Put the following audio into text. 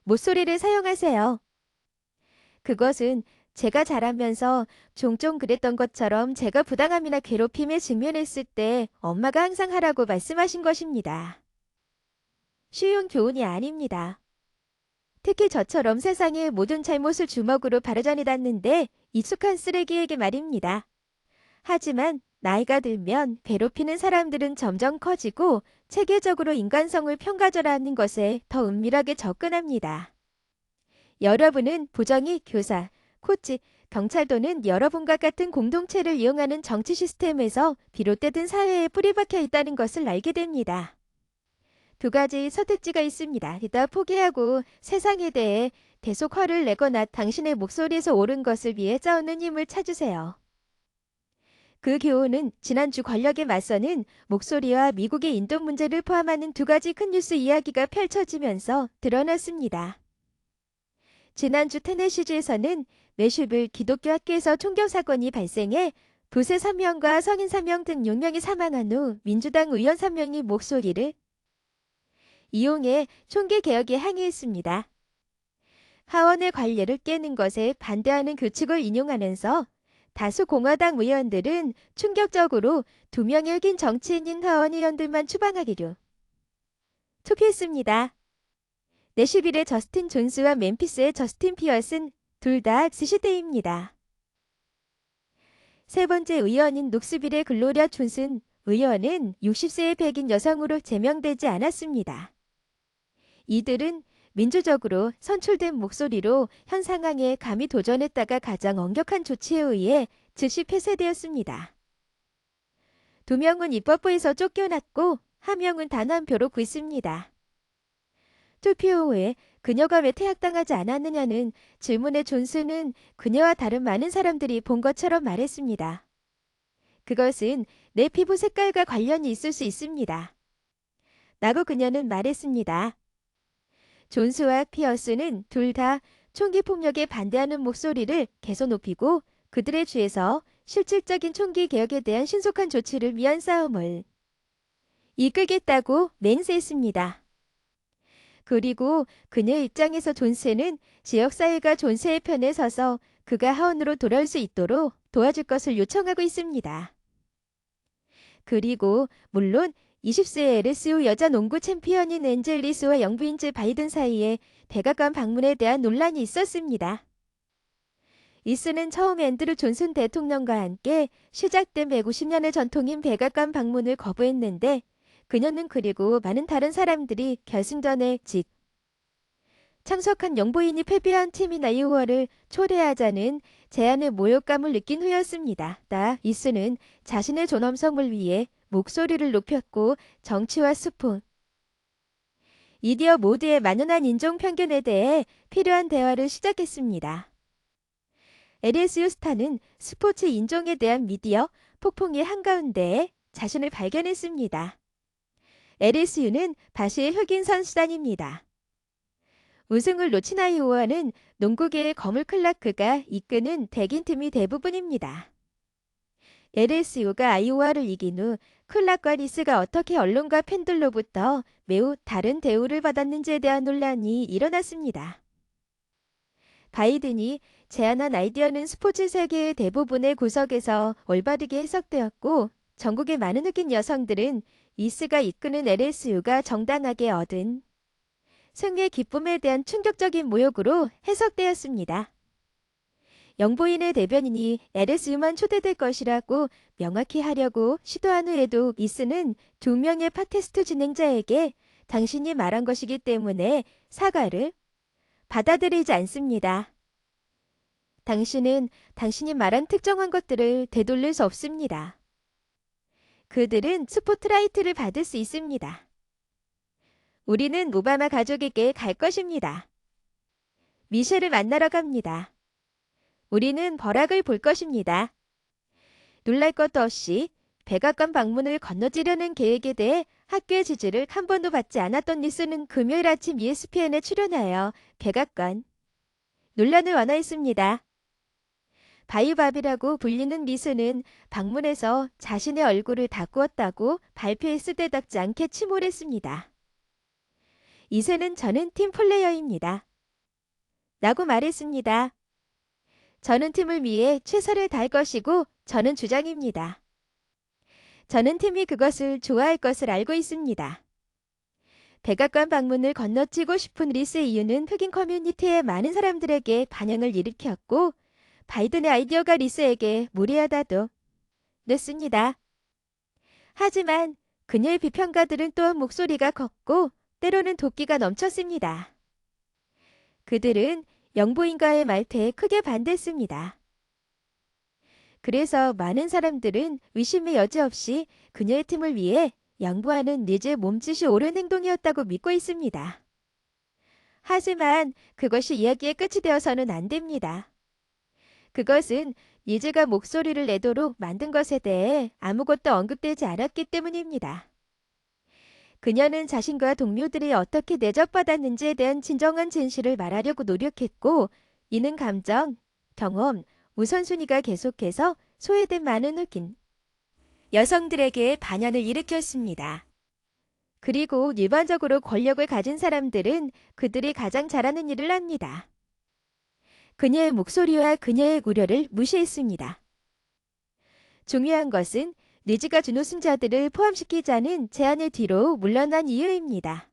모쏠이를 사용하세요. 그것은 제가 자라면서 종종 그랬던 것처럼 제가 부당함이나 괴롭힘에 직면했을 때 엄마가 항상 하라고 말씀하신 것입니다. 쉬운 교훈이 아닙니다. 특히 저처럼 세상의 모든 잘못을 주먹으로 바로잡이 닿는데 익숙한 쓰레기에게 말입니다. 하지만 나이가 들면 괴롭히는 사람들은 점점 커지고 체계적으로 인간성을 평가절하는 것에 더 은밀하게 접근합니다. 여러분은 부정이 교사, 코치, 경찰 또는 여러분과 같은 공동체를 이용하는 정치 시스템에서 비롯되든 사회에 뿌리 박혀 있다는 것을 알게 됩니다. 두 가지 선택지가 있습니다. 이따 포기하고 세상에 대해 대속 화를 내거나 당신의 목소리에서 옳은 것을 위해 싸우는 힘을 찾으세요. 그 교훈은 지난주 권력에 맞서는 목소리와 미국의 인도 문제를 포함하는 두 가지 큰 뉴스 이야기가 펼쳐지면서 드러났습니다. 지난주 테네시주에서는 매슈빌 기독교 학교에서 총격 사건이 발생해 부세 3명과 성인 3명 등 6명이 사망한 후 민주당 의원 3명이 목소리를 이용해 총기 개혁에 항의했습니다. 하원의 관례를 깨는 것에 반대하는 규칙을 인용하면서 다수 공화당 의원들은 충격적으로 2명의 흑인 정치인인 하원 의원들만 추방하기로 투표했습니다. 내슈빌의 저스틴 존스와 멤피스의 저스틴 피어슨 둘 다 스시대입니다. 세 번째 의원인 녹스빌의 글로리아 존슨 의원은 60세의 백인 여성으로 제명되지 않았습니다. 이들은 민주적으로 선출된 목소리로 현 상황에 감히 도전했다가 가장 엄격한 조치에 의해 즉시 폐쇄되었습니다. 2명은 입법부에서 쫓겨났고 1명은 단 한 표로 굳습니다. 투표 후에 그녀가 왜 퇴학당하지 않았느냐는 질문에 존슨은 그녀와 다른 많은 사람들이 본 것처럼 말했습니다. 그것은 내 피부 색깔과 관련이 있을 수 있습니다. 라고 그녀는 말했습니다. 존스와 피어스는 둘 다 총기 폭력에 반대하는 목소리를 계속 높이고 그들의 주에서 실질적인 총기 개혁에 대한 신속한 조치를 위한 싸움을 이끌겠다고 맹세했습니다. 그리고 그녀의 입장에서 존스는 지역사회가 존스의 편에 서서 그가 하원으로 돌아올 수 있도록 도와줄 것을 요청하고 있습니다. 그리고 물론 20세의 LSU 여자 농구 챔피언인 앤젤리스와 영부인 즈 바이든 사이에 백악관 방문에 대한 논란이 있었습니다. 이스는 처음 앤드루 존슨 대통령과 함께 시작된 150년의 전통인 백악관 방문을 거부했는데 그녀는 그리고 많은 다른 사람들이 결승전에 참석한 영부인이 패배한 팀이나 이후어를 초대하자는 제안의 모욕감을 느낀 후였습니다. 이스는 자신의 존엄성을 위해 목소리를 높였고 정치와 스포, 미디어 모두의 만연한 인종 편견에 대해 필요한 대화를 시작했습니다. LSU 스타는 스포츠 인종에 대한 미디어 폭풍의 한가운데에 자신을 발견했습니다. LSU는 바시의 흑인 선수단입니다. 우승을 놓친 아이오와는 농구계의 거물 클라크가 이끄는 백인팀이 대부분입니다. LSU가 아이오와를 이긴 후 클락과 리스가 어떻게 언론과 팬들로부터 매우 다른 대우를 받았는지에 대한 논란이 일어났습니다. 바이든이 제안한 아이디어는 스포츠 세계의 대부분의 구석에서 올바르게 해석되었고 전국의 많은 흑인 여성들은 리스가 이끄는 LSU가 정당하게 얻은 승리의 기쁨에 대한 충격적인 모욕으로 해석되었습니다. 영부인의 대변인이 LSU만 초대될 것이라고 명확히 하려고 시도한 후에도 이스는 2명의 팟캐스트 진행자에게 당신이 말한 것이기 때문에 사과를 받아들이지 않습니다. 당신은 당신이 말한 특정한 것들을 되돌릴 수 없습니다. 그들은 스포트라이트를 받을 수 있습니다. 우리는 오바마 가족에게 갈 것입니다. 미셸을 만나러 갑니다. 우리는 버락을 볼 것입니다. 놀랄 것도 없이 백악관 방문을 건너뛰려는 계획에 대해 학교의 지지를 한 번도 받지 않았던 리스는 금요일 아침 ESPN에 출연하여 백악관 논란을 완화했습니다. 바이밥이라고 불리는 리스는 방문에서 자신의 얼굴을 다 꾸었다고 발표에 쓰대답지 않게 침몰했습니다. 이세는 저는 팀 플레이어입니다. 라고 말했습니다. 저는 팀을 위해 최선을 다할 것이고 저는 주장입니다. 저는 팀이 그것을 좋아할 것을 알고 있습니다. 백악관 방문을 건너뛰고 싶은 리스의 이유는 흑인 커뮤니티의 많은 사람들에게 반향을 일으켰고 바이든의 아이디어가 리스에게 무리하다도 냈습니다. 하지만 그녀의 비평가들은 또한 목소리가 컸고 때로는 도끼가 넘쳤습니다. 그들은 영부인과의 말패에 크게 반대했습니다. 그래서 많은 사람들은 의심의 여지 없이 그녀의 팀을 위해 양보하는 리즈의 몸짓이 옳은 행동이었다고 믿고 있습니다. 하지만 그것이 이야기의 끝이 되어서는 안 됩니다. 그것은 리즈가 목소리를 내도록 만든 것에 대해 아무것도 언급되지 않았기 때문입니다. 그녀는 자신과 동료들이 어떻게 대접받았는지에 대한 진정한 진실을 말하려고 노력했고, 이는 감정, 경험, 우선순위가 계속해서 소외된 많은 흑인 여성들에게 반연을 일으켰습니다. 그리고 일반적으로 권력을 가진 사람들은 그들이 가장 잘하는 일을 합니다. 그녀의 목소리와 그녀의 우려를 무시했습니다. 중요한 것은 리즈가 준 우승자들을 포함시키자는 제안의 뒤로 물러난 이유입니다.